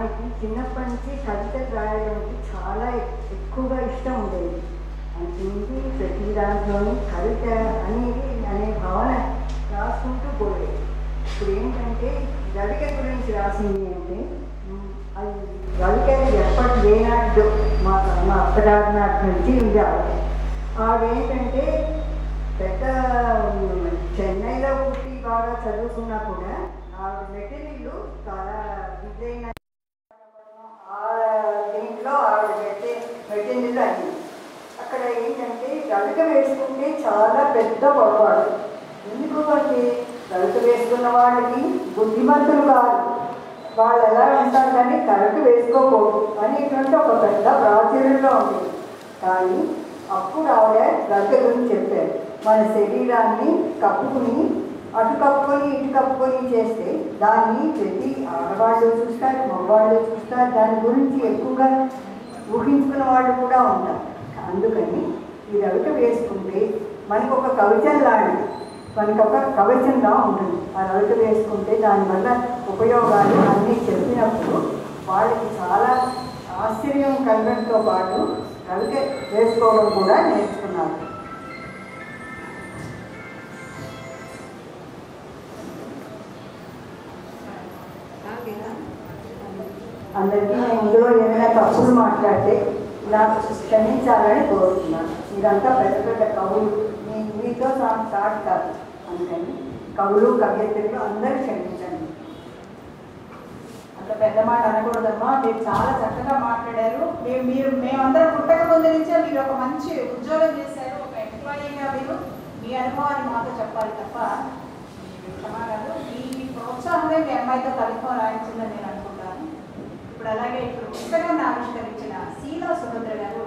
ఆమెకి చిన్నప్పటి నుంచి కవితలు రాయడానికి చాలా ఎక్కువగా ఇష్టం ఉండేది. అంతేంటి ప్రతి దాంట్లోని కవిత అనేది అనే భావన రాసుకుంటూ పోయేది. ఇప్పుడు ఏంటంటే రవిక గురించి రాసింది అంటే అది రవిక ఎప్పటి ఏనాడు మా అత్తగారి నాటి నుంచి ఉండేవాడు. ఆవిడేంటంటే పెద్ద చెన్నైలో పుట్టి బాగా చదువుకున్నా కూడా ఆవిడ మెటీరియల్ చాలా విజయన దీంట్లో ఆవిడ మెటీరియల్ అయింది. అక్కడ ఏంటంటే రవిక వేసుకుంటే చాలా పెద్ద పొరపాటు. ఎందుకు అంటే రవిక వేసుకున్న వాళ్ళకి బుద్ధిమంతులు కాదు, వాళ్ళు ఎలా ఉంటారు కానీ కరెక్ట్ వేసుకోకూడదు అనేటువంటి ఒక పెద్ద ప్రాచుర్యంలో ఉండేది. కానీ అప్పుడు ఆవిడ రవిక గురించి చెప్పారు, మన శరీరాన్ని కప్పుకుని అటు కప్పుకొని ఇటు కప్పుకొని చేస్తే దాన్ని ప్రతి ఆడవాళ్ళు చూస్తారు, మగవాళ్ళు చూస్తారు, దాని గురించి ఎక్కువగా ఊహించుకున్న వాళ్ళు కూడా ఉంటారు. అందుకని ఈ రవిక వేసుకుంటే మనకు ఒక కవచం లాంటి, మనకు ఒక కవచంగా ఉంటుంది. ఆ రవిక వేసుకుంటే దానివల్ల ఉపయోగాలు అన్నీ చెప్పినప్పుడు వాళ్ళకి చాలా ఆశ్చర్యం కలగడంతో పాటు రవిక వేసుకోవడం కూడా నేర్చుకున్నారు. అందరికీ నేను ఇందులో ఏమైనా తప్పులు మాట్లాడితే నాకు క్షమించాలని కోరుతున్నాను. ఇదంతా పెద్ద పెద్ద కవులు, మీతో స్టార్ట్ కాదు, అందుకని కవులు కవియత్రులు అందరూ క్షమించండి. అంత పెద్ద మాట అనకూడదమ్మా, మీరు చాలా చక్కగా మాట్లాడారు. మేమందరం పుట్టక ముందు నుంచే మీరు ఒక మంచి ఉద్యోగం చేశారు, ఒక ఎంప్లాయీగా మీరు మీ అనుభవాన్ని మాతో చెప్పాలి తప్ప క్షమాగారు. మీ ప్రోత్సాహమే మీ అమ్మాయితో కవిత్వం రాయించిందని నేను అనుకుంటాను. ఇప్పుడు అలాగే ఇప్పుడు పుస్తకాన్ని ఆవిష్కరించిన శీలా సుభద్ర గారు